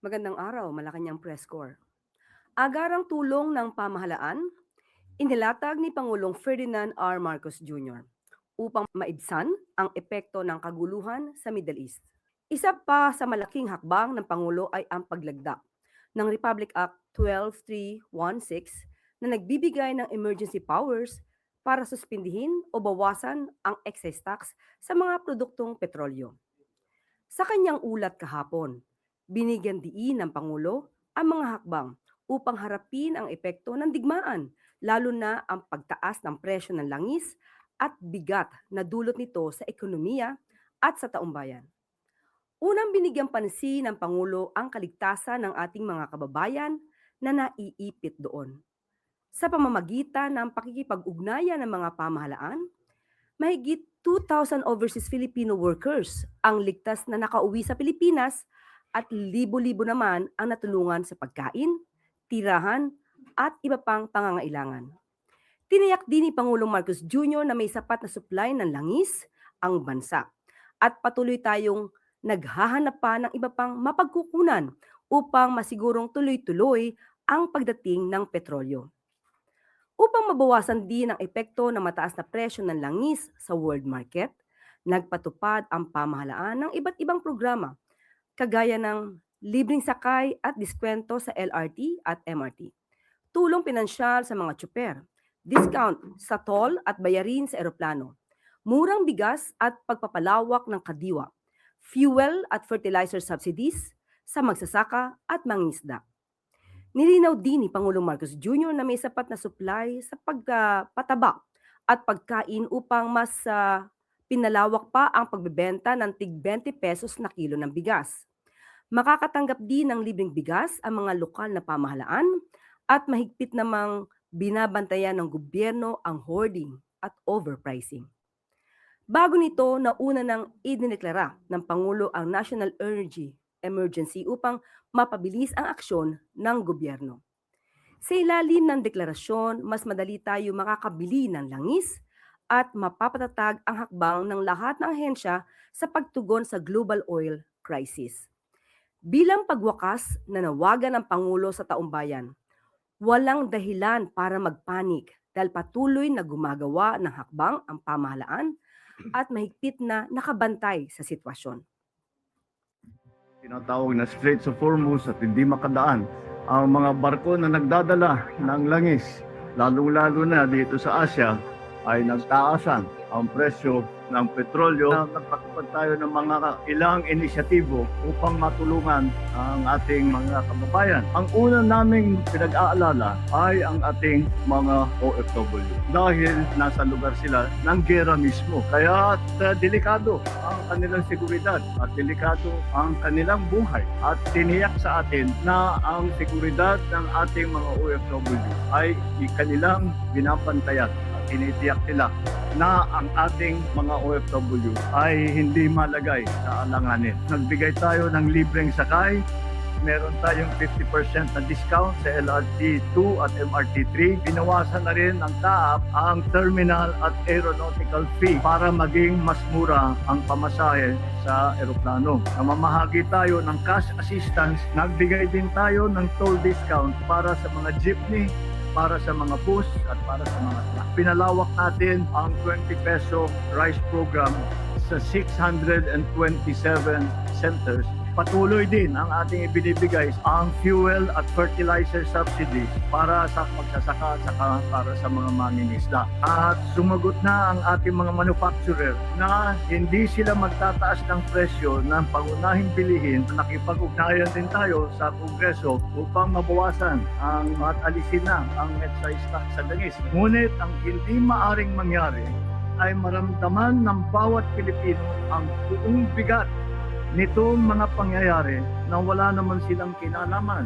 Magandang araw, Malacanang Press Corps. Agarang tulong ng pamahalaan, inilatag ni Pangulong Ferdinand R. Marcos Jr. upang maibsan ang epekto ng kaguluhan sa Middle East. Isa pa sa malaking hakbang ng Pangulo ay ang paglagda ng Republic Act 12316 na nagbibigay ng emergency powers para suspindihin o bawasan ang excise tax sa mga produktong petrolyo. Sa kanyang ulat kahapon, binigyan diin ng Pangulo ang mga hakbang upang harapin ang epekto ng digmaan, lalo na ang pagtaas ng presyo ng langis at bigat na dulot nito sa ekonomiya at sa taumbayan. Unang binigyang pansin ng Pangulo ang kaligtasan ng ating mga kababayan na naiipit doon. Sa pamamagitan ng pakikipag-ugnayan ng mga pamahalaan, mahigit 2,000 overseas Filipino workers ang ligtas na nakauwi sa Pilipinas at libo-libo naman ang natulungan sa pagkain, tirahan at iba pang pangangailangan. Tiniyak din ni Pangulong Marcos Jr. na may sapat na supply ng langis ang bansa at patuloy tayong naghahanap pa ng iba pang mapagkukunan upang masigurong tuloy-tuloy ang pagdating ng petrolyo. Upang mabawasan din ang epekto ng mataas na presyo ng langis sa world market, nagpatupad ang pamahalaan ng iba't ibang programa kagaya ng libreng sakay at diskwento sa LRT at MRT, tulong pinansyal sa mga tsuper, discount sa toll at bayarin sa eroplano, murang bigas at pagpapalawak ng kadiwa, fuel at fertilizer subsidies sa magsasaka at mangingisda. Nilinaw din ni Pangulong Marcos Jr. na may sapat na supply sa pagpataba at pagkain upang mas pinalawak pa ang pagbebenta ng tig 20 pesos na kilo ng bigas. Makakatanggap din ng libreng bigas ang mga lokal na pamahalaan at mahigpit namang binabantayan ng gobyerno ang hoarding at overpricing. Bago nito, nauna nang idineklara ng Pangulo ang National Energy Emergency upang mapabilis ang aksyon ng gobyerno. Sa ilalim ng deklarasyon, mas madali tayo makakabili ng langis at mapapatatag ang hakbang ng lahat ng ahensya sa pagtugon sa global oil crisis. Bilang pagwakas na nawagan ng Pangulo sa taumbayan, walang dahilan para magpanik dahil patuloy na gumagawa ng hakbang ang pamahalaan at mahigpit na nakabantay sa sitwasyon. Tinatawag na Straits of Hormuz at hindi makadaan ang mga barko na nagdadala ng langis, lalong-lalo na dito sa Asia, ay nagtaasan ang presyo ng petrolyo. Nagpatupad tayo ng mga ilang inisyatibo upang matulungan ang ating mga kababayan. Ang una naming pinag-aalala ay ang ating mga OFW dahil nasa lugar sila ng gera mismo. Kaya delikado ang kanilang seguridad at delikado ang kanilang buhay. At tiniyak sa atin na ang seguridad ng ating mga OFW ay kanilang binabantayan. Tinitiyak nila na ang ating mga OFW ay hindi malagay sa alanganin. Nagbigay tayo ng libreng sakay, meron tayong 50% na discount sa LRT 2 at MRT 3. Binawasan na rin ng TAAP ang terminal at aeronautical fee para maging mas mura ang pamasahe sa eroplano. Namamahagi tayo ng cash assistance, nagbigay din tayo ng toll discount para sa mga jeepney, para sa mga bus at para sa mga truck. Pinalawak natin ang 20 peso rice program sa 627 centers. Patuloy din ang ating ibinibigay ang fuel at fertilizer subsidies para sa magsasaka at saka para sa mga mangingisda. At sumagot na ang ating mga manufacturer na hindi sila magtataas ng presyo ng pangunahing bilihin. Nakipag-ugnayan din tayo sa Kongreso upang mabawasan at alisin na ang excise tax sa langis. Ngunit ang hindi maaring mangyari ay maramdaman ng bawat Pilipino ang buong bigat nitong mga pangyayari na wala naman silang kinalaman.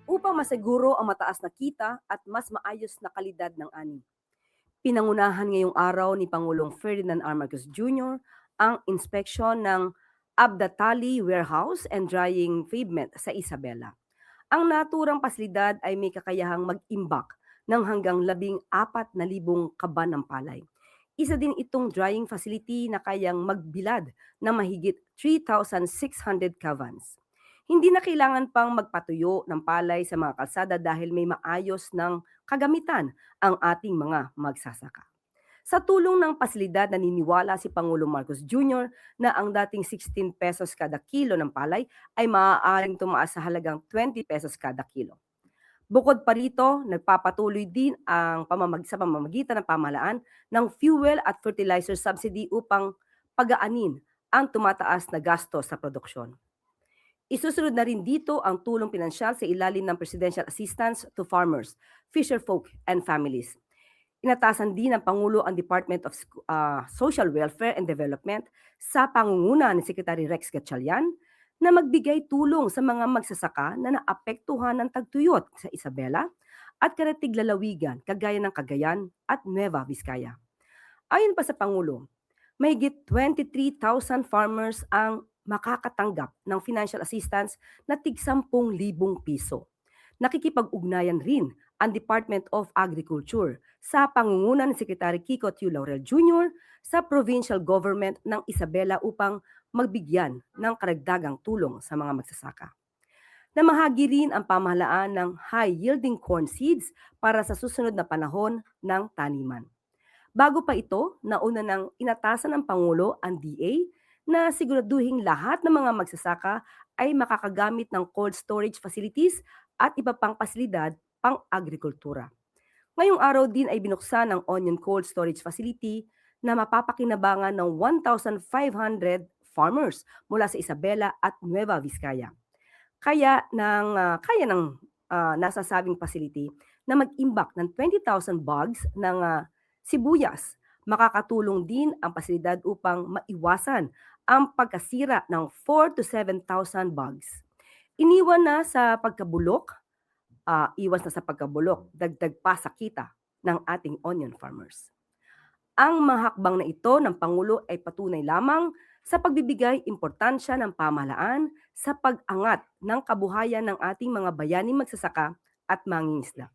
Upang masiguro ang mataas na kita at mas maayos na kalidad ng ani, pinangunahan ngayong araw ni Pangulong Ferdinand R. Marcos Jr. ang inspeksyon ng Abdatali Warehouse and Drying Pavement sa Isabela. Ang naturang pasilidad ay may kakayahang mag-imbak ng hanggang 14,000 kaban ng palay. Isa din itong drying facility na kayang magbilad ng mahigit 3,600 kavans. Hindi na kailangan pang magpatuyo ng palay sa mga kalsada dahil may maayos ng kagamitan ang ating mga magsasaka. Sa tulong ng pasilidad, naniniwala si Pangulong Marcos Jr. na ang dating 16 pesos kada kilo ng palay ay maaaring tumaas sa halagang 20 pesos kada kilo. Bukod pa rito, nagpapatuloy din ang sa pamamagitan ng pamahalaan ng fuel at fertilizer subsidy upang pagaanin ang tumataas na gasto sa produksyon. Isusunod na rin dito ang tulong pinansyal sa ilalim ng Presidential Assistance to Farmers, Fisherfolk and Families. Inatasan din ng Pangulo ang Department of Social Welfare and Development sa pangunguna ni Secretary Rex Gatchalian na magbigay tulong sa mga magsasaka na naapektuhan ng tagtuyot sa Isabela at Karatig Lalawigan, kagaya ng Cagayan at Nueva Vizcaya. Ayon pa sa Pangulo, mahigit 23,000 farmers ang makakatanggap ng financial assistance na tig 10,000 piso. Nakikipag-ugnayan rin ang Department of Agriculture sa pangunguna ni Secretary Kiko Tiu Laurel Jr. sa provincial government ng Isabela upang magbigyan ng karagdagang tulong sa mga magsasaka. Namahagi rin ang pamahalaan ng high-yielding corn seeds para sa susunod na panahon ng taniman. Bago pa ito, nauna nang inatasan ng Pangulo ang DA na siguraduhing lahat ng mga magsasaka ay makakagamit ng cold storage facilities at iba pang pasilidad pang-agrikultura. Ngayong araw din ay binuksan ang Onion Cold Storage Facility na mapapakinabangan ng 1,500 farmers mula sa Isabela at Nueva Vizcaya. Kaya ng nasasabing facility na mag-imbak ng 20,000 bags ng sibuyas. Makakatulong din ang pasilidad upang maiwasan ang pagkasira ng 4 to 7,000 bags. Iniwan na sa pagkabulok, iwas na sa pagkabulok, dagdag pa sa kita ng ating onion farmers. Ang mga hakbang na ito ng Pangulo ay patunay lamang sa pagbibigay importansya ng pamahalaan sa pag-angat ng kabuhayan ng ating mga bayaning magsasaka at mangingisda.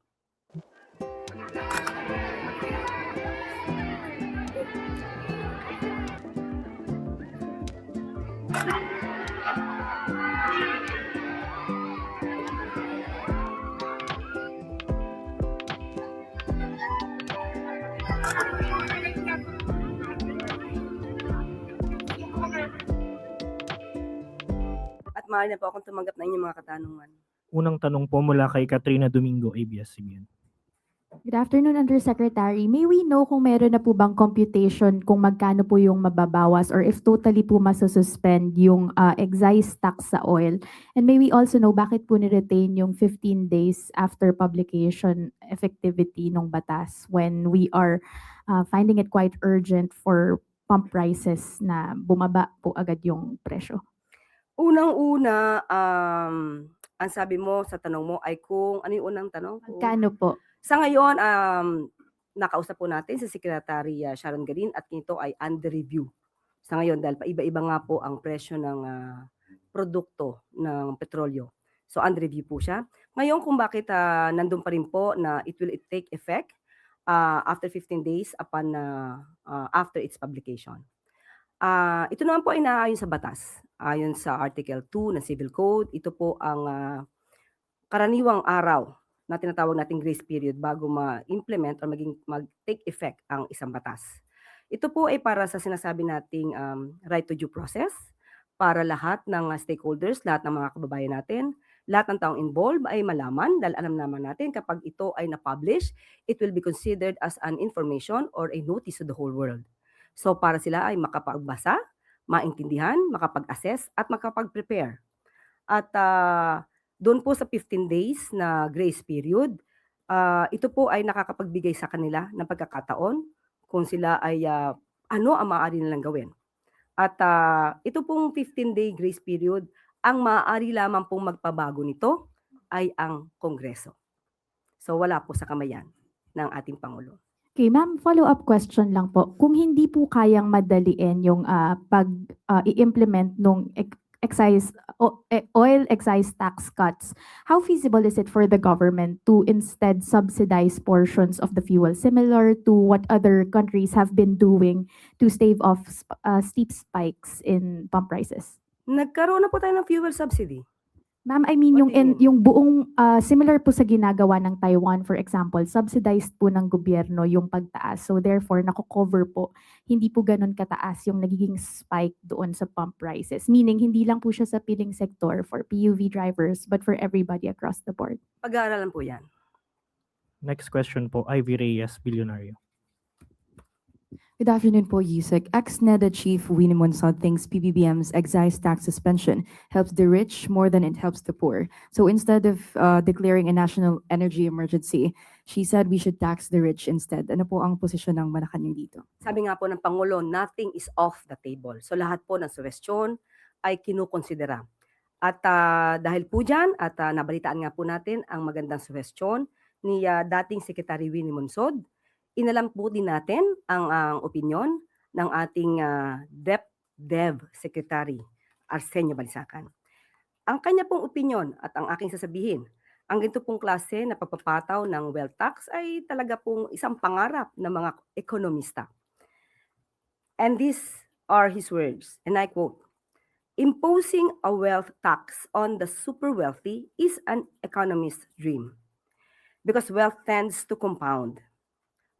At maaari na po akong tumanggap na inyong mga katanungan. Unang tanong po mula kay Katrina Domingo, ABS-CBN. Good afternoon, Undersecretary. May we know kung meron na po bang computation kung magkano po yung mababawas or if totally po masususpend yung excise tax sa oil? And may we also know bakit po ni-retain yung 15 days after publication effectivity ng batas when we are finding it quite urgent for pump prices na bumaba po agad yung presyo? Unang-una, ang sabi mo sa tanong mo ay kung ano yung unang tanong? Magkano po? Sa ngayon, nakausap po natin si Secretary Sharon Garin at ito ay under review. Sa ngayon, dahil paiba-iba nga po ang presyo ng produkto ng petrolyo. So under review po siya. Ngayon, kung bakit nandun pa rin po na it will take effect after 15 days upon after its publication. Ito naman po ay naayon sa batas. Ayon sa Article 2 ng Civil Code, ito po ang karaniwang araw na tinatawag nating grace period bago ma-implement or mag-take effect ang isang batas. Ito po ay para sa sinasabi nating right to due process para lahat ng stakeholders, lahat ng mga kababayan natin, lahat ng taong involved ay malaman dahil alam naman natin kapag ito ay na-publish, it will be considered as an information or a notice to the whole world. So para sila ay makapagbasa, maintindihan, makapag-assess at makapag-prepare. At doon po sa 15 days na grace period, ito po ay nakakapagbigay sa kanila ng pagkakataon kung sila ay ano ang maaari nilang gawin. At ito pong 15-day grace period, ang maaari lamang pong magpabago nito ay ang Kongreso. So wala po sa kamayan ng ating Pangulo. Okay, ma'am, follow-up question lang po. Kung hindi po kayang madaliin yung pag-i-implement nung oil excise tax cuts, how feasible is it for the government to instead subsidize portions of the fuel, similar to what other countries have been doing to stave off steep spikes in pump prices? Nagkaroon na po tayo ng fuel subsidy. Ma'am, I mean What do you mean? yung buong similar po sa ginagawa ng Taiwan, for example, subsidized po ng gobyerno yung pagtaas. So therefore, nako-cover po, hindi po ganun kataas yung nagiging spike doon sa pump prices. Meaning, hindi lang po siya sa piling sector for PUV drivers, but for everybody across the board. Pag-aaralan po yan. Next question po, Ivy Reyes, Bilyonaryo. Good afternoon po, Yusek. Ex-NEDA Chief Winnie Monsod thinks PBBM's excise tax suspension helps the rich more than it helps the poor. So instead of declaring a national energy emergency, she said we should tax the rich instead. Ano po ang posisyon ng Malacanang dito? Sabi nga po ng Pangulo, nothing is off the table. So lahat po ng suwestyon ay kinukonsidera. At dahil po dyan, at nabalitaan nga po natin ang magandang suwestyon ni dating Secretary Winnie Monsod, inalam po din natin ang opinyon ng ating DepDev Secretary Arsenio Balisacan. Ang kanya pong opinyon at ang aking sasabihin, ang ganito pong klase na pagpapataw ng wealth tax ay talaga pong isang pangarap ng mga ekonomista. And these are his words, and I quote, "Imposing a wealth tax on the super wealthy is an economist's dream because wealth tends to compound.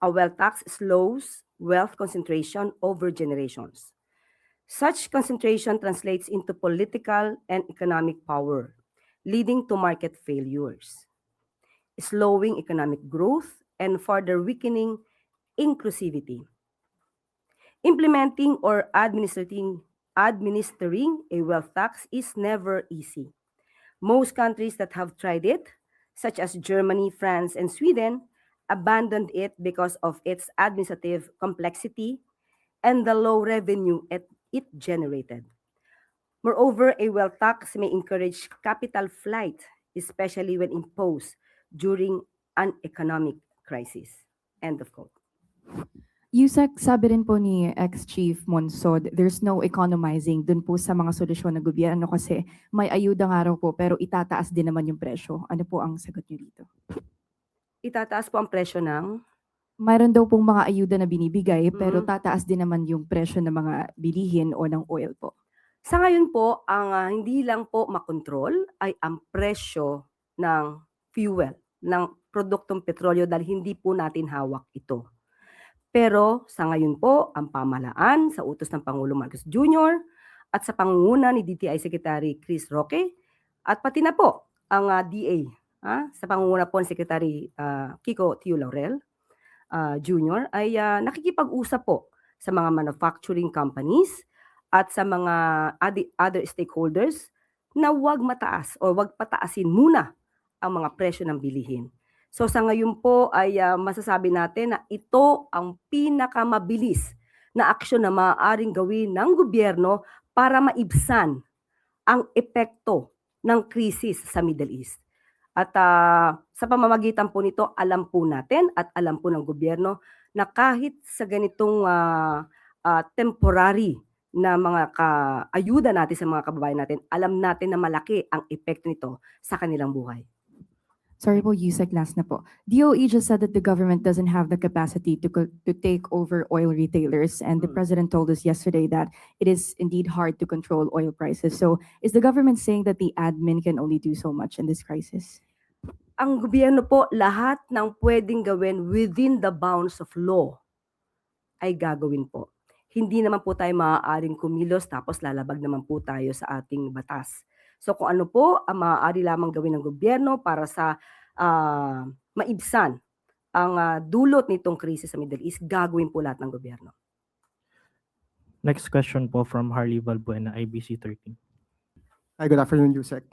A wealth tax slows wealth concentration over generations. Such concentration translates into political and economic power, leading to market failures, slowing economic growth, and further weakening inclusivity. Implementing or administering a wealth tax is never easy. Most countries that have tried it, such as Germany, France, and Sweden, abandoned it because of its administrative complexity and the low revenue it generated. Moreover, a wealth tax may encourage capital flight, especially when imposed during an economic crisis." End of quote. Yusek, sabi rin po ni ex-Chief Monsod, there's no economizing dun po sa mga solusyon ng gobyerno kasi may ayuda nga raw po pero itataas din naman yung presyo. Ano po ang sagot niyo dito? Itataas po ang presyo ng Mayroon daw pong mga ayuda na binibigay pero Mhm. tataas din naman yung presyo ng mga bilihin o ng oil po. Sa ngayon po, ang hindi lang po makontrol ay ang presyo ng fuel, ng produktong petrolyo dahil hindi po natin hawak ito. Pero sa ngayon po, ang pamahalaan sa utos ng Pangulong Marcos Jr. at sa pangunguna ni DTI Secretary Chris Roque at pati na po ang DA sa pangunguna po ni Secretary Kiko Tiu Laurel Jr. ay nakikipag-usap po sa mga manufacturing companies at sa mga other stakeholders na huwag mataas o huwag pataasin muna ang mga presyo ng bilihin. So sa ngayon po ay masasabi natin na ito ang pinakamabilis na aksyon na maaaring gawin ng gobyerno para maibsan ang epekto ng krisis sa Middle East. At sa pamamagitan po nito, alam po natin at alam po ng gobyerno na kahit sa ganitong temporary na mga ayuda natin sa mga kababayan natin, alam natin na malaki ang epekto nito sa kanilang buhay. Sorry po, Yusek, last na po. DOE just said that the government doesn't have the capacity to take over oil retailers, and the president told us yesterday that it is indeed hard to control oil prices. So is the government saying that the admin can only do so much in this crisis? Ang gobyerno po, lahat ng pwedeng gawin within the bounds of law ay gagawin po. Hindi naman po tayo maaaring kumilos tapos lalabag naman po tayo sa ating batas. So kung ano po ang maaari lamang gawin ng gobyerno para sa maibsan ang dulot nitong krisis sa Middle East, gagawin po lahat ng gobyerno. Next question po from Harley Valbuena, IBC 13. Hi, good afternoon, Yusek.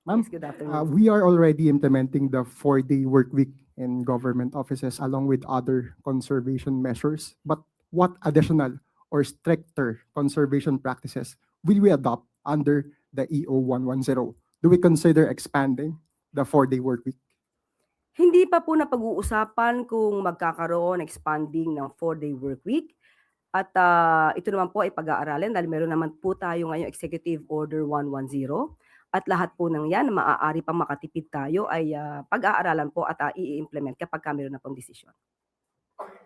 Ma'am, Yes, good afternoon. we are already implementing the 4-day work week in government offices along with other conservation measures. But what additional or stricter conservation practices will we adopt under the EO 110? Do we consider expanding the 4-day work week? Hindi pa po napag-uusapan kung magkakaroon expanding ng 4-day work week. At ito naman po ay pag-aaralin dahil meron naman po tayo ngayong Executive Order 110 at lahat po ng yan na maaari pang makatipid tayo ay pag-aaralan po at i-implement kapag meron na pong desisyon.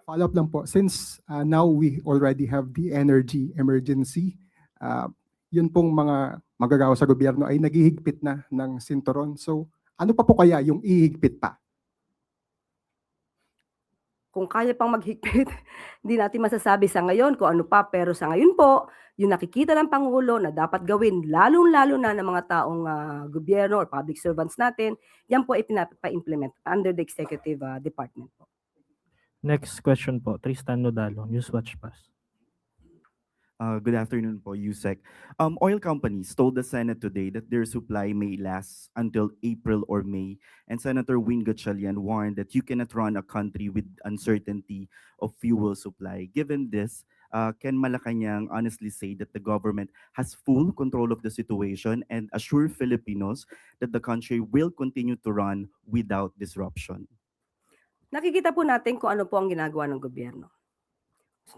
Follow-up lang po, since now we already have the energy emergency, yun pong mga magagawa sa gobyerno ay naghihigpit na ng sinturon. So ano pa po kaya yung ihigpit pa? Kung kaya pang maghigpit, hindi natin masasabi sa ngayon kung ano pa. Pero sa ngayon po, yung nakikita ng Pangulo na dapat gawin, lalong-lalo na ng mga taong gobyerno or public servants natin, yan po ay pinapa-implement under the executive department po. Next question po, Tristan Nodalo, Newswatch Pass. Good afternoon po, Yusek. Oil companies told the Senate today that their supply may last until April or May, and Senator Win Gatchalian warned that you cannot run a country with uncertainty of fuel supply. Given this, can Malacanang honestly say that the government has full control of the situation and assure Filipinos that the country will continue to run without disruption? Nakikita po natin kung ano po ang ginagawa ng gobyerno.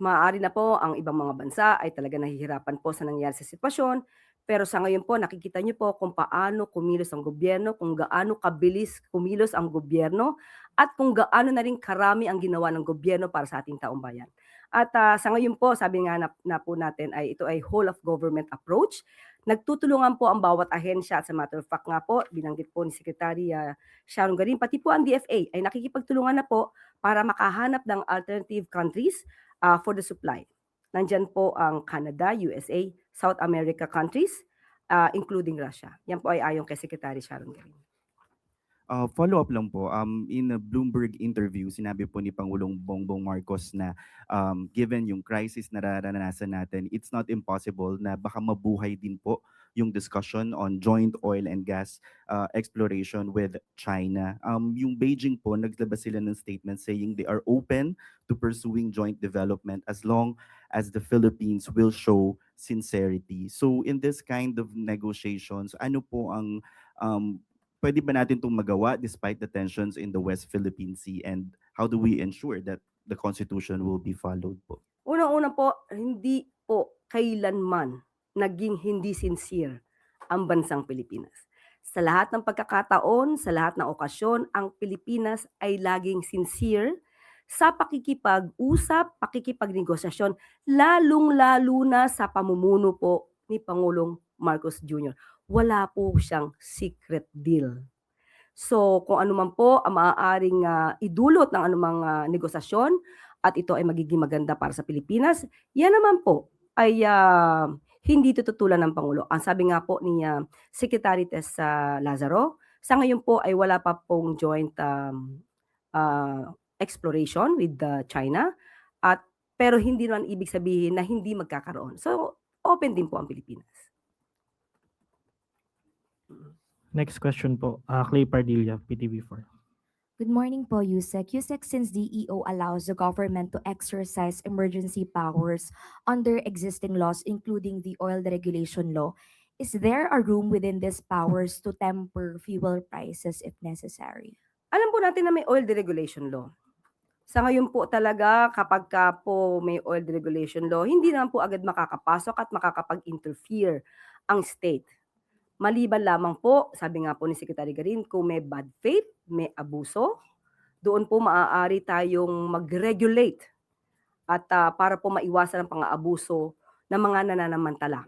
Maaari na po ang ibang mga bansa ay talaga nahihirapan po sa nangyari sa sitwasyon, pero sa ngayon po nakikita niyo po kung paano kumilos ang gobyerno, kung gaano kabilis kumilos ang gobyerno, at kung gaano na rin karami ang ginawa ng gobyerno para sa ating taong bayan. At sa ngayon po, sabi nga na po natin ay ito ay whole of government approach. Nagtutulungan po ang bawat ahensya at sa matter of fact nga po, binanggit po ni Secretary Sharon Garin, pati po ang DFA ay nakikipagtulungan na po para makahanap ng alternative countries for the supply. Nandyan po ang Canada, USA, South America countries, including Russia. Yan po ay ayon kay Secretary Sharon Garin. Follow-up lang po, in a Bloomberg interview, sinabi po ni Pangulong Bongbong Marcos na given yung crisis na nararanasan natin, it's not impossible na baka mabuhay din po yung discussion on joint oil and gas exploration with China. Yung Beijing po, naglabas sila ng statement saying they are open to pursuing joint development as long as the Philippines will show sincerity. So in this kind of negotiations, ano po ang pwede ba natin itong magawa despite the tensions in the West Philippine Sea, and how do we ensure that the Constitution will be followed po? Unang-una po, hindi po kailanman naging hindi sincere ang bansang Pilipinas. Sa lahat ng pagkakataon, sa lahat ng okasyon, ang Pilipinas ay laging sincere sa pakikipag-usap, pakikipagnegosasyon, lalong-lalo na sa pamumuno po ni Pangulong Marcos Jr. Wala po siyang secret deal. So kung ano man po ang maaaring idulot ng anumang negosasyon at ito ay magiging maganda para sa Pilipinas, yan naman po ay hindi tututulan ng Pangulo. Ang sabi nga po ni Secretary Tess Lazaro, sa ngayon po ay wala pa pong joint exploration with China, pero hindi naman ibig sabihin na hindi magkakaroon. So open din po ang Pilipinas. Next question po, Clay Pardilla, PTV4. Good morning po, Yusek. Yusek, since DEO allows the government to exercise emergency powers under existing laws, including the oil deregulation law, is there a room within these powers to temper fuel prices if necessary? Alam po natin na may oil deregulation law. Sa ngayon po talaga, kapag po may oil deregulation law, hindi naman po agad makakapasok at makakapag-interfere ang state. Maliban lamang po, sabi nga po ni Secretary Garin, kung may bad faith, may abuso, doon po maaari tayong mag-regulate at para po maiwasan ang pang-aabuso ng mga nananamantala.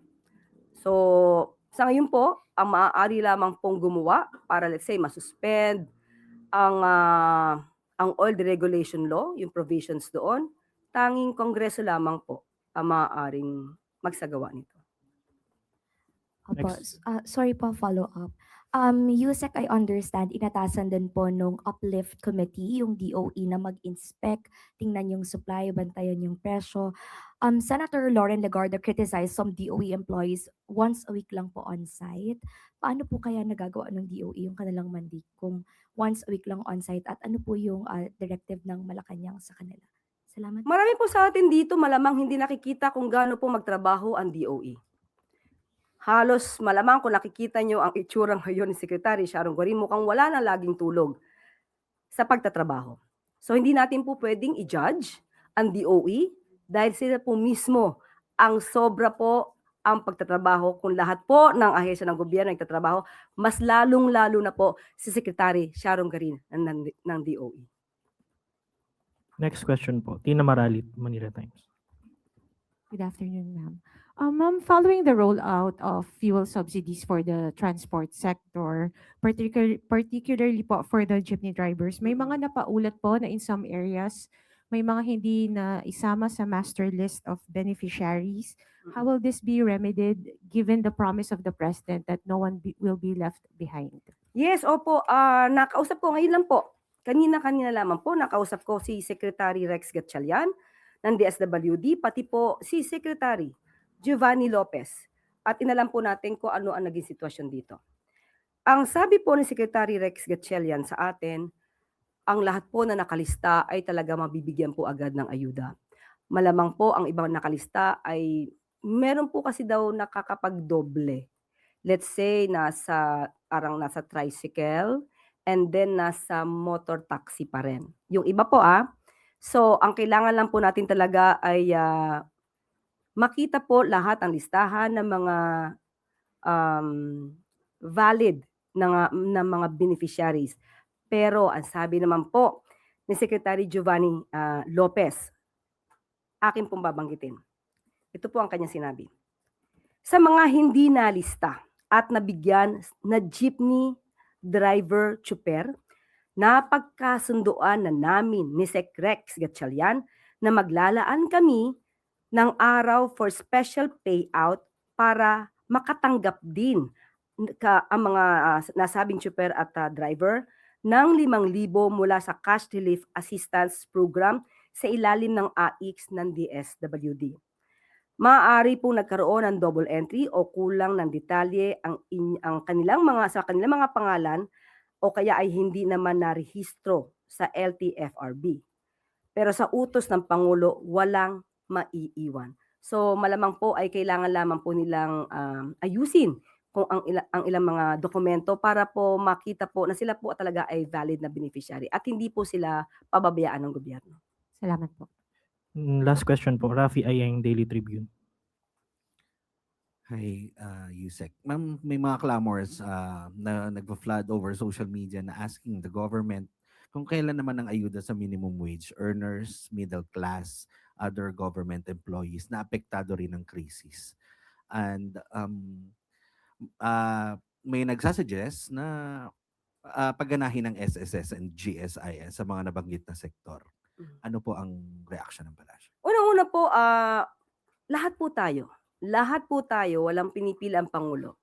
So, sa ngayon po, ang maaari lamang pong gumawa para let's say masuspend ang oil deregulation law, yung provisions doon, tanging Kongreso lamang po ang maaaring magsagawa nito. Opo, Next. sorry po, follow up. Yusek, I understand, inatasan din po nung uplift committee, yung DOE, na mag-inspect, tingnan yung supply, bantayan yung presyo. Senator Lauren Legarda criticized some DOE employees once a week lang po on-site. Paano po kaya nagagawa ng DOE yung kanilang mandik kung once a week lang on-site, at ano po yung directive ng Malacanang sa kanila? Salamat. Marami po sa atin dito malamang hindi nakikita kung gaano po magtrabaho ang DOE. Halos malamang kung nakikita nyo ang itsura ngayon ni Secretary Sharon Garin, mukhang wala na laging tulog sa pagtatrabaho. So hindi natin po pwedeng i-judge ang DOE dahil sila po mismo ang sobra po ang pagtatrabaho. Kung lahat po ng ahensya ng gobyerno nagtatrabaho, mas lalong-lalo na po si Secretary Sharon Garin ng DOE. Next question po, Tina Maralit, Manila Times. Good afternoon, ma'am. Ma'am, following the rollout of fuel subsidies for the transport sector, particularly po for the jeepney drivers, may mga napaulat po na in some areas, may mga hindi na isama sa master list of beneficiaries. How will this be remedied given the promise of the President that no one will be left behind? Yes, opo. Nakausap ko ngayon lang po. Kanina lamang po, nakausap ko si Secretary Rex Gatchalian ng DSWD, pati po si Secretary Giovanni Lopez. At inalam po natin kung ano ang naging sitwasyon dito. Ang sabi po ni Secretary Rex Gatchalian sa atin, ang lahat po na nakalista ay talaga mabibigyan po agad ng ayuda. Malamang po ang ibang nakalista ay meron po kasi daw nakakapagdoble. Let's say nasa tricycle and then nasa motor taxi pa rin. Yung iba po So ang kailangan lang po natin talaga ay makita po lahat ang listahan ng mga valid na mga beneficiaries. Pero ang sabi naman po ni Secretary Giovanni Lopez, akin pong babanggitin. Ito po ang kanyang sinabi. Sa mga hindi nalista at nabigyan na jeepney driver chuper, napagkasunduan na namin ni Sec Rex Gatchalian na maglalaan kami ng araw for special payout para makatanggap din ang mga nasabing chuper at driver ng 5,000 mula sa Cash Relief Assistance Program sa ilalim ng AIX ng DSWD. Maaari pong nagkaroon ng double entry o kulang ng detalye ang kanilang mga pangalan o kaya ay hindi naman narehistro sa LTFRB. Pero sa utos ng Pangulo, walang maiiwan. So malamang po ay kailangan lamang po nilang ayusin kung ang ilang mga dokumento para po makita po na sila po talaga ay valid na beneficiary at hindi po sila pababayaan ng gobyerno. Salamat po. Last question po, Rafi Ayeng, Daily Tribune. Hi, Yusek. Ma'am, may mga clamors na nagpa-flood over social media na asking the government kung kailan naman ang ayuda sa minimum wage earners, middle class, other government employees na apektado rin ng krisis. And may nagsasuggest na pagganahin ng SSS and GSIS sa mga nabanggit na sektor. Ano po ang reaction ng palasyo? Unang-una po, lahat po tayo, walang pinipili ang Pangulo.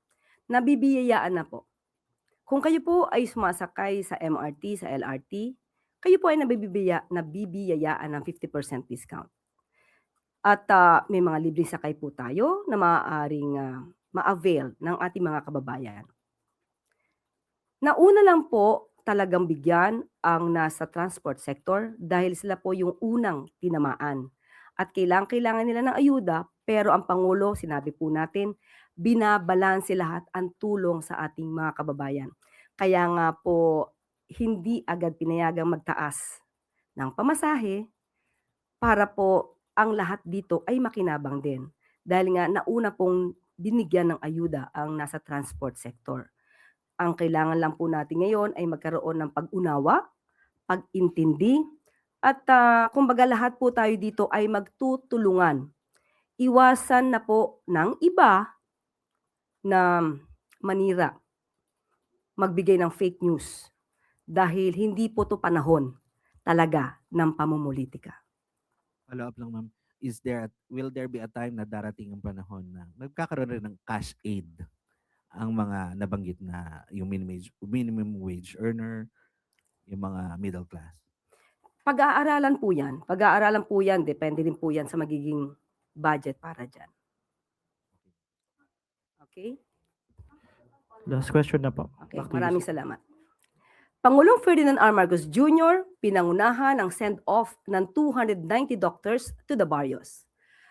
Nabibiyayaan na po. Kung kayo po ay sumasakay sa MRT, sa LRT, kayo po ay nabibiyayaan ng 50% discount. At may mga libreng sakay po tayo na maaaring ma-avail ng ating mga kababayan. Nauna lang po talagang bigyan ang nasa transport sector dahil sila po yung unang tinamaan. At kailangan nila ng ayuda, pero ang Pangulo, sinabi po natin, binabalanse lahat ang tulong sa ating mga kababayan. Kaya nga po, hindi agad pinayagang magtaas ng pamasahe para po ang lahat dito ay makinabang din. Dahil nga nauna pong binigyan ng ayuda ang nasa transport sector. Ang kailangan lang po natin ngayon ay magkaroon ng pag-unawa, pag-intindi, at kumbaga lahat po tayo dito ay magtutulungan. Iwasan na po ng iba na manira, magbigay ng fake news dahil hindi po to panahon talaga ng pamumulitika. Follow up lang, ma'am. Will there be a time na darating ang panahon na magkakaroon rin ng cash aid ang mga nabanggit na yung minimum wage earner, yung mga middle class? Pag-aaralan po yan, depende rin po yan sa magiging budget para dyan. Okay? Last question na po. Okay, Back to you, maraming sir. salamat. Pangulong Ferdinand R. Marcos Jr. pinangunahan ang send-off ng 290 doctors to the barrios.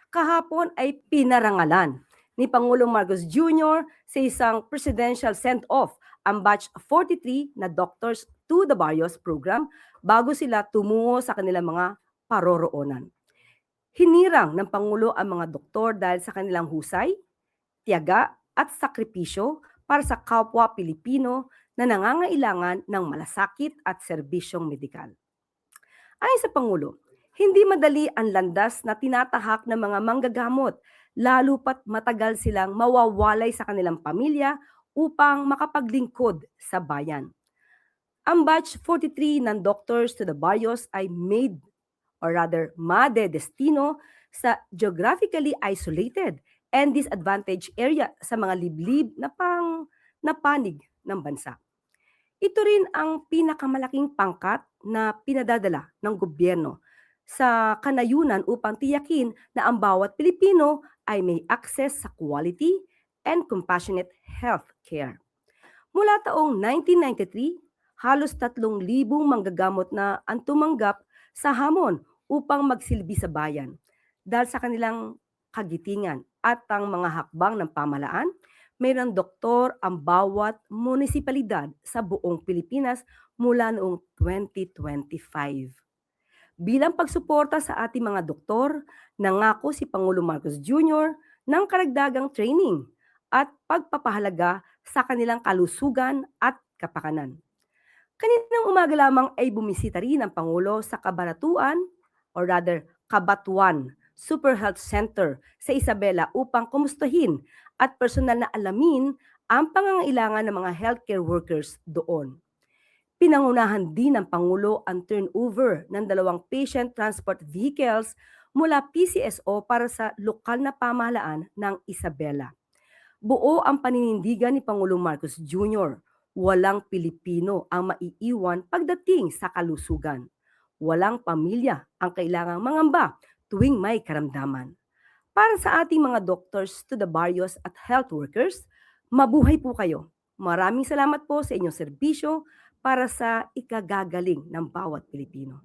Kahapon ay pinarangalan ni Pangulong Marcos Jr. sa isang presidential send-off ang batch 43 na doctors to the barrios program bago sila tumungo sa kanilang mga paroroonan. Hinirang ng Pangulo ang mga doktor dahil sa kanilang husay, tiyaga at sakripisyo para sa kapwa Pilipino na nangangailangan ng malasakit at serbisyong medikal. Ayon sa Pangulo, hindi madali ang landas na tinatahak ng mga manggagamot, lalo pat matagal silang mawawalay sa kanilang pamilya upang makapaglingkod sa bayan. Ang batch 43 ng Doctors to the Barrios ay madedestino sa geographically isolated and disadvantaged area sa mga liblib na panig ng bansa. Ito rin ang pinakamalaking pangkat na pinadadala ng gobyerno sa kanayunan upang tiyakin na ang bawat Pilipino ay may access sa quality and compassionate health care. Mula taong 1993, halos 3,000 manggagamot na ang tumanggap sa hamon upang magsilbi sa bayan. Dahil sa kanilang kagitingan at ang mga hakbang ng pamahalaan, mayroong doktor ang bawat munisipalidad sa buong Pilipinas mula noong 2025. Bilang pagsuporta sa ating mga doktor, nangako si Pangulong Marcos Jr. ng karagdagang training at pagpapahalaga sa kanilang kalusugan at kapakanan. Kaninang umaga lamang ay bumisita rin ang Pangulo sa Kabatuan Super Health Center sa Isabela upang kumustahin at personal na alamin ang pangangailangan ng mga healthcare workers doon. Pinangunahan din ng Pangulo ang turnover ng 2 patient transport vehicles mula PCSO para sa lokal na pamahalaan ng Isabela. Buo ang paninindigan ni Pangulong Marcos Jr. Walang Pilipino ang maiiwan pagdating sa kalusugan. Walang pamilya ang kailangang mangamba tuwing may karamdaman. Para sa ating mga doctors to the barrios at health workers, mabuhay po kayo. Maraming salamat po sa inyong serbisyo para sa ikagagaling ng bawat Pilipino.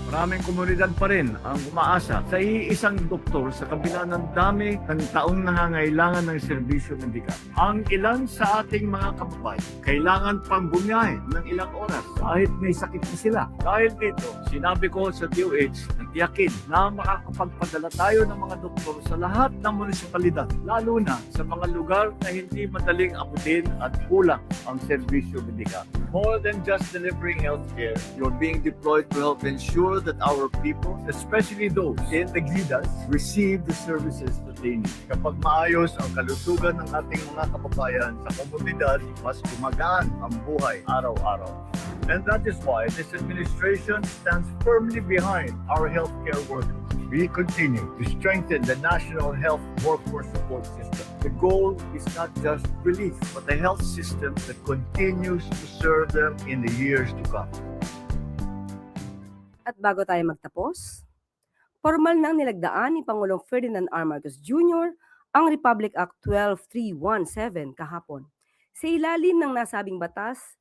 Maraming komunidad pa rin ang umaasa sa iisang doktor sa kabila ng dami ng taong nangangailangan ng serbisyo medikal. Ang ilan sa ating mga kababayan kailangan pang bumiyahe ng ilang oras kahit may sakit na sila. Dahil dito, sinabi ko sa DOH na tiyakin na makakapagpadala tayo ng mga doktor sa lahat ng munisipalidad, lalo na sa mga lugar na hindi madaling abutin at kulang ang serbisyo medikal. More than just delivering healthcare, you're being deployed to help ensure that our people, especially those in the GIDAs, receive the services that they need. Kapag maayos ang kalusugan ng ating mga kababayan sa komunidad, mas gumagaan ang buhay araw-araw. And that is why this administration stands firmly behind our healthcare workers. We continue to strengthen the national health workforce support system. The goal is not just relief, but a health system that continues to serve them in the years to come. At bago tayo magtapos, formal nang nilagdaan ni Pangulong Ferdinand R. Marcos Jr. ang Republic Act 12317 kahapon. Sa ilalim ng nasabing batas,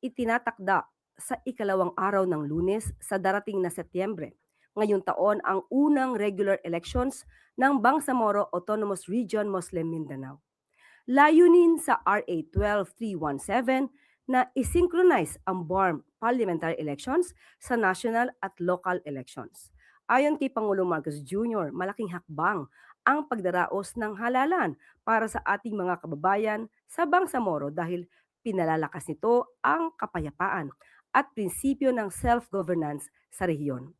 itinatakda sa ikalawang araw ng Lunes sa darating na Setyembre. Ngayong taon ang unang regular elections ng Bangsamoro Autonomous Region Muslim Mindanao. Layunin sa RA 12317 na isynchronize ang BARM parliamentary elections sa national at local elections. Ayon kay Pangulong Marcos Jr., malaking hakbang ang pagdaraos ng halalan para sa ating mga kababayan sa Bangsamoro dahil pinalalakas nito ang kapayapaan at prinsipyo ng self-governance sa rehiyon.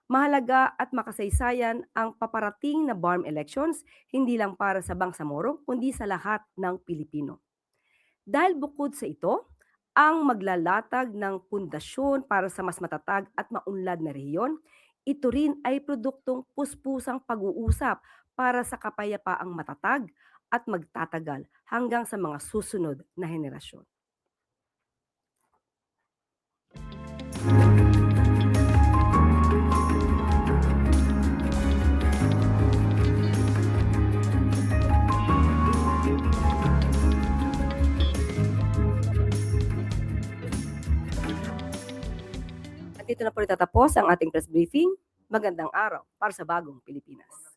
Mahalaga at makasaysayan ang paparating na BARM elections hindi lang para sa Bangsamoro kundi sa lahat ng Pilipino. Dahil bukod sa ito, ang maglalatag ng pundasyon para sa mas matatag at maunlad na rehiyon, ito rin ay produktong puspusang pag-uusap para sa kapayapaang matatag at magtatagal hanggang sa mga susunod na henerasyon. Dito na po natatapos ang ating press briefing. Magandang araw para sa bagong Pilipinas.